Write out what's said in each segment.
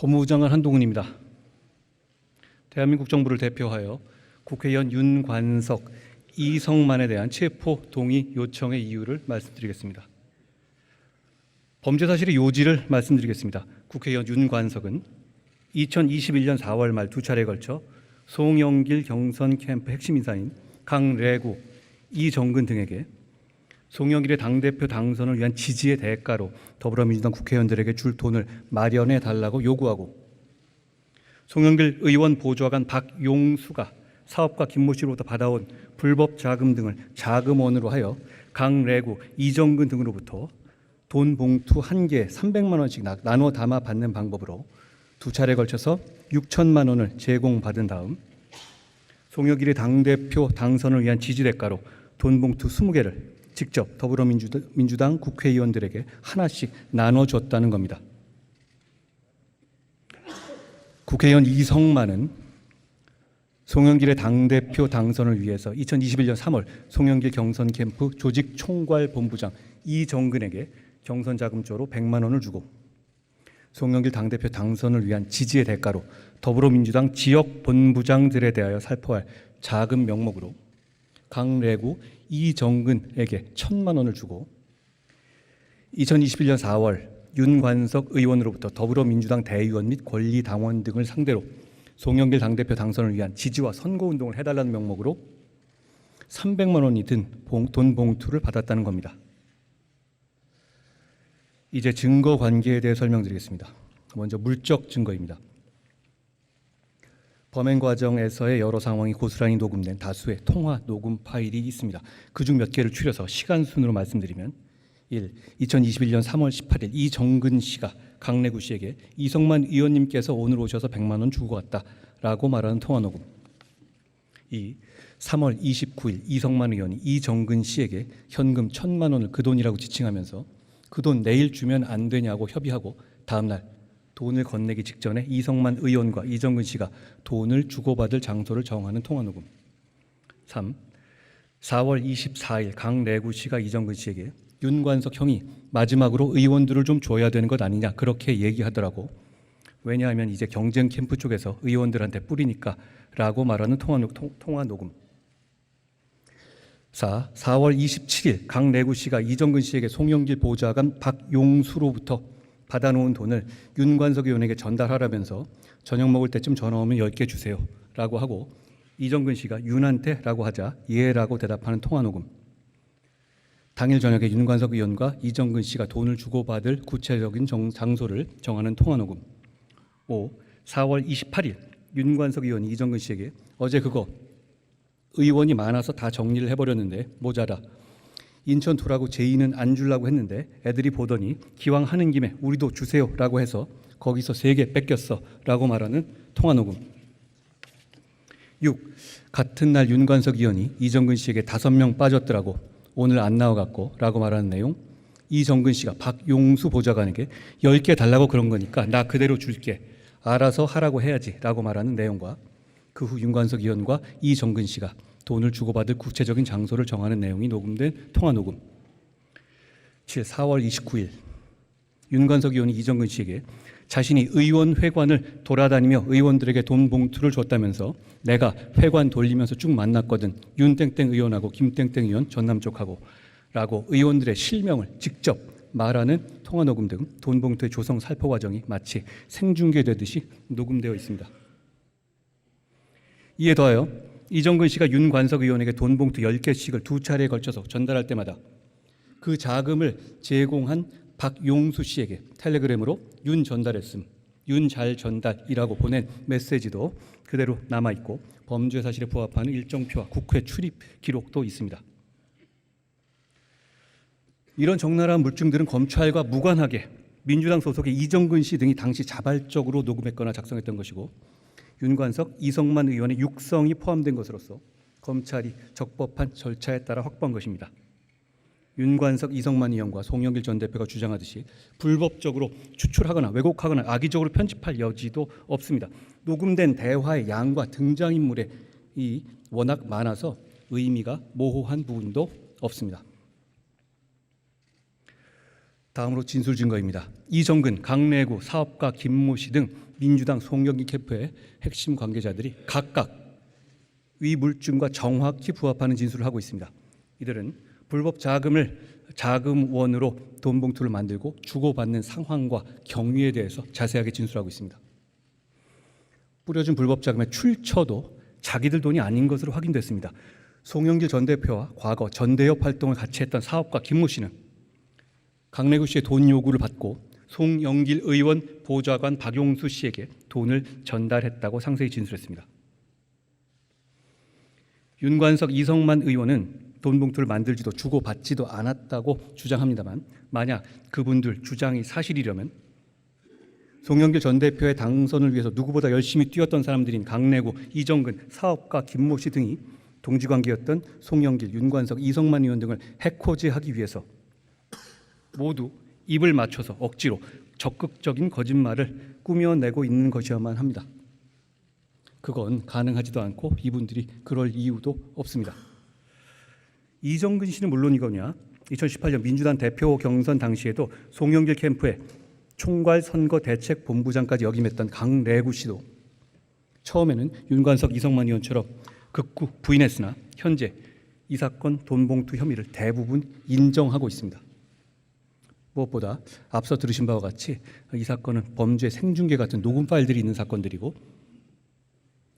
법무부 장관 한동훈입니다. 대한민국 정부를 대표하여 국회의원 윤관석, 이성만에 대한 체포 동의 요청의 이유를 말씀드리겠습니다. 범죄 사실의 요지를 말씀드리겠습니다. 국회의원 윤관석은 2021년 4월 말 두 차례에 걸쳐 송영길 경선 캠프 핵심 인사인 강래구, 이정근 등에게 송영길의 당대표 당선을 위한 지지의 대가로 더불어민주당 국회의원들에게 줄 돈을 마련해 달라고 요구하고, 송영길 의원 보좌관 박용수가 사업가 김모 씨로부터 받아온 불법 자금 등을 자금원으로 하여 강래구, 이정근 등으로부터 돈 봉투 한 개에 300만 원씩 나눠 담아 받는 방법으로 두 차례에 걸쳐서 6천만 원을 제공받은 다음 송영길의 당대표 당선을 위한 지지 대가로 돈 봉투 20개를 직접 더불어민주당 국회의원들에게 하나씩 나눠줬다는 겁니다. 국회의원 이성만은 송영길의 당대표 당선을 위해서 2021년 3월 송영길 경선 캠프 조직 총괄 본부장 이정근에게 경선 자금조로 100만 원을 주고, 송영길 당대표 당선을 위한 지지의 대가로 더불어민주당 지역 본부장들에 대하여 살포할 자금 명목으로 강래구, 이정근에게 1,000만 원을 주고, 2021년 4월 윤관석 의원으로부터 더불어민주당 대의원 및 권리당원 등을 상대로 송영길 당대표 당선을 위한 지지와 선거운동을 해달라는 명목으로 300만 원이 든 돈 봉투를 받았다는 겁니다. 이제 증거 관계에 대해 설명드리겠습니다. 먼저 물적 증거입니다. 범행 과정에서의 여러 상황이 고스란히 녹음된 다수의 통화 녹음 파일이 있습니다. 그중 몇 개를 추려서 시간 순으로 말씀드리면 1. 2021년 3월 18일 이정근 씨가 강래구 씨에게 이성만 의원님께서 오늘 오셔서 100만 원 주고 갔다라고 말하는 통화 녹음. 2. 3월 29일 이성만 의원이 이정근 씨에게 현금 1,000만 원을 그 돈이라고 지칭하면서 그 돈 내일 주면 안 되냐고 협의하고 다음 날 돈을 건네기 직전에 이성만 의원과 이정근 씨가 돈을 주고받을 장소를 정하는 통화 녹음. 3. 4월 24일 강래구 씨가 이정근 씨에게 윤관석 형이 마지막으로 의원들을 좀 줘야 되는 것 아니냐 그렇게 얘기하더라고. 왜냐하면 이제 경쟁 캠프 쪽에서 의원들한테 뿌리니까 라고 말하는 통화 녹음. 4. 4월 27일 강래구 씨가 이정근 씨에게 송영길 보좌관 박용수로부터 받아놓은 돈을 윤관석 의원에게 전달하라면서 저녁 먹을 때쯤 전화 오면 10개 주세요 라고 하고, 이정근 씨가 윤한테 라고 하자 예라고 대답하는 통화 녹음. 당일 저녁에 윤관석 의원과 이정근 씨가 돈을 주고받을 구체적인 장소를 정하는 통화 녹음. 5. 4월 28일 윤관석 의원이 이정근 씨에게 어제 그거 의원이 많아서 다 정리를 해버렸는데 모자라. 인천 두라고 제의는 안 주려고 했는데 애들이 보더니 기왕 하는 김에 우리도 주세요 라고 해서 거기서 3개 뺏겼어 라고 말하는 통화 녹음. 6. 같은 날 윤관석 의원이 이정근 씨에게 5명 빠졌더라고 오늘 안 나와갖고 라고 말하는 내용. 이정근 씨가 박용수 보좌관에게 10개 달라고 그런 거니까 나 그대로 줄게 알아서 하라고 해야지 라고 말하는 내용과 그 후 윤관석 의원과 이정근 씨가 돈을 주고받을 구체적인 장소를 정하는 내용이 녹음된 통화 녹음. 7. 4월 29일 윤관석 의원이 이정근 씨에게 자신이 의원 회관을 돌아다니며 의원들에게 돈 봉투를 줬다면서 내가 회관 돌리면서 쭉 만났거든 윤땡땡 의원하고 김땡땡 의원 전남 쪽하고 라고 의원들의 실명을 직접 말하는 통화 녹음 등 돈 봉투의 조성 살포 과정이 마치 생중계되듯이 녹음되어 있습니다. 이에 더하여 이정근 씨가 윤관석 의원에게 돈 봉투 10개씩을 두 차례에 걸쳐서 전달할 때마다 그 자금을 제공한 박용수 씨에게 텔레그램으로 윤 전달했음, 윤 잘 전달이라고 보낸 메시지도 그대로 남아있고 범죄 사실에 부합하는 일정표와 국회 출입 기록도 있습니다. 이런 적나라한 물증들은 검찰과 무관하게 민주당 소속의 이정근 씨 등이 당시 자발적으로 녹음했거나 작성했던 것이고 윤관석, 이성만 의원의 육성이 포함된 것으로서 검찰이 적법한 절차에 따라 확보한 것입니다. 윤관석, 이성만 의원과 송영길 전 대표가 주장하듯이 불법적으로 추출하거나 왜곡하거나 악의적으로 편집할 여지도 없습니다. 녹음된 대화의 양과 등장인물의 워낙 많아서 의미가 모호한 부분도 없습니다. 다음으로 진술 증거입니다. 이정근, 강래구, 사업가 김모 씨 등 민주당 송영길 캠프의 핵심 관계자들이 각각 위 물증과 정확히 부합하는 진술을 하고 있습니다. 이들은 불법 자금원으로 돈 봉투를 만들고 주고받는 상황과 경위에 대해서 자세하게 진술하고 있습니다. 뿌려준 불법 자금의 출처도 자기들 돈이 아닌 것으로 확인됐습니다. 송영길 전 대표와 과거 전대협 활동을 같이 했던 사업가 김모 씨는 강래구 씨의 돈 요구를 받고 송영길 의원 보좌관 박용수 씨에게 돈을 전달했다고 상세히 진술했습니다. 윤관석, 이성만 의원은 돈 봉투를 만들지도 주고받지도 않았다고 주장합니다만, 만약 그분들 주장이 사실이려면 송영길 전 대표의 당선을 위해서 누구보다 열심히 뛰었던 사람들인 강래구, 이정근, 사업가 김모 씨 등이 동지관계였던 송영길, 윤관석, 이성만 의원 등을 해코지하기 위해서 모두 입을 맞춰서 억지로 적극적인 거짓말을 꾸며내고 있는 것이어야만 합니다. 그건 가능하지도 않고 이분들이 그럴 이유도 없습니다. 이정근 씨는 물론이거냐, 2018년 민주당 대표 경선 당시에도 송영길 캠프의 총괄 선거 대책 본부장까지 역임했던 강래구 씨도 처음에는 윤관석, 이성만 의원처럼 극구 부인했으나 현재 이 사건 돈 봉투 혐의를 대부분 인정하고 있습니다. 무엇보다 앞서 들으신 바와 같이 이 사건은 범죄 생중계 같은 녹음 파일들이 있는 사건들이고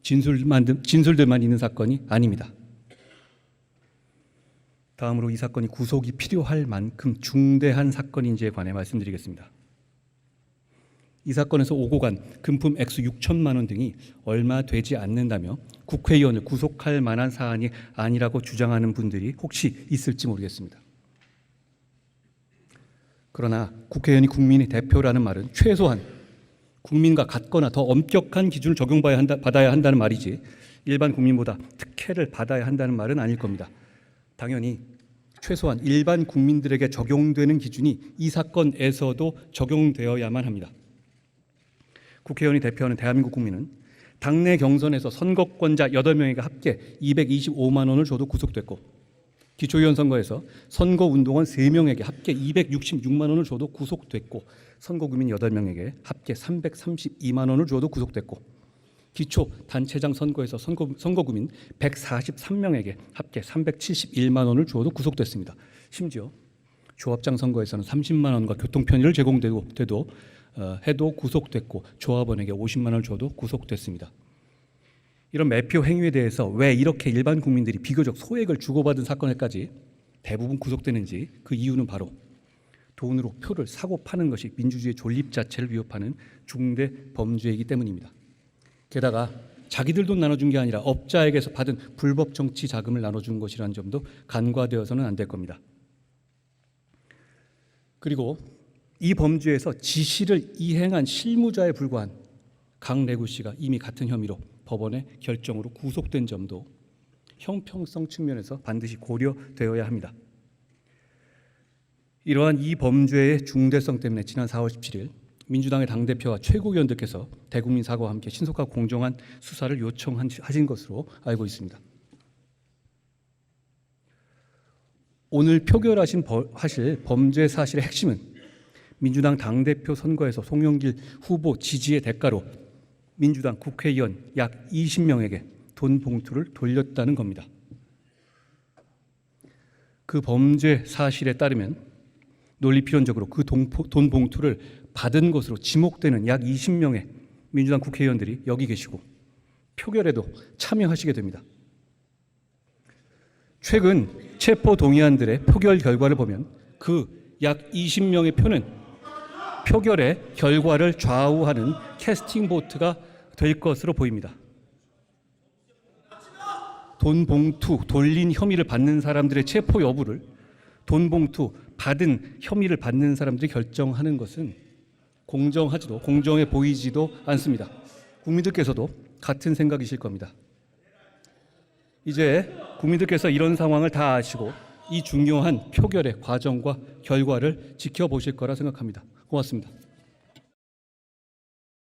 진술들만 있는 사건이 아닙니다. 다음으로 이 사건이 구속이 필요할 만큼 중대한 사건인지에 관해 말씀드리겠습니다. 이 사건에서 오고 간 금품 액수 6천만 원 등이 얼마 되지 않는다며 국회의원을 구속할 만한 사안이 아니라고 주장하는 분들이 혹시 있을지 모르겠습니다. 그러나 국회의원이 국민의 대표라는 말은 최소한 국민과 같거나 더 엄격한 기준을 받아야 한다는 말이지, 일반 국민보다 특혜를 받아야 한다는 말은 아닐 겁니다. 당연히 최소한 일반 국민들에게 적용되는 기준이 이 사건에서도 적용되어야만 합니다. 국회의원이 대표하는 대한민국 국민은 당내 경선에서 선거권자 8명에게 합계 225만 원을 줘도 구속됐고, 기초의원 선거에서 선거운동원 3명에게 합계 266만 원을 줘도 구속됐고, 선거구민 8명에게 합계 332만 원을 줘도 구속됐고, 기초 단체장 선거에서 선거구민 143명에게 합계 371만 원을 주어도 구속됐습니다. 심지어 조합장 선거에서는 30만 원과 교통편의를 제공돼도 해도 구속됐고, 조합원에게 50만 원을 줘도 구속됐습니다. 이런 매표 행위에 대해서 왜 이렇게 일반 국민들이 비교적 소액을 주고받은 사건에까지 대부분 구속되는지, 그 이유는 바로 돈으로 표를 사고 파는 것이 민주주의의 존립 자체를 위협하는 중대 범죄이기 때문입니다. 게다가 자기들 돈 나눠준 게 아니라 업자에게서 받은 불법 정치 자금을 나눠준 것이라는 점도 간과되어서는 안 될 겁니다. 그리고 이 범죄에서 지시를 이행한 실무자에 불과한 강래구 씨가 이미 같은 혐의로 법원의 결정으로 구속된 점도 형평성 측면에서 반드시 고려되어야 합니다. 이러한 이 범죄의 중대성 때문에 지난 4월 17일 민주당의 당대표와 최고위원들께서 대국민 사과와 함께 신속하고 공정한 수사를 요청하신 것으로 알고 있습니다. 오늘 표결하실 범죄 사실의 핵심은 민주당 당대표 선거에서 송영길 후보 지지의 대가로 민주당 국회의원 약 20명에게 돈 봉투를 돌렸다는 겁니다. 그 범죄 사실에 따르면 논리필연적으로 그 돈 봉투를 받은 것으로 지목되는 약 20명의 민주당 국회의원들이 여기 계시고 표결에도 참여하시게 됩니다. 최근 체포 동의안들의 표결 결과를 보면 그 약 20명의 표는 표결의 결과를 좌우하는 캐스팅 보트가 될 것으로 보입니다. 돈 봉투 돌린 혐의를 받는 사람들의 체포 여부를 돈 봉투 받은 혐의를 받는 사람들이 결정하는 것은 공정하지도 공정해 보이지도 않습니다. 국민들께서도 같은 생각이실 겁니다. 이제 국민들께서 이런 상황을 다 아시고 이 중요한 표결의 과정과 결과를 지켜보실 거라 생각합니다. 고맙습니다.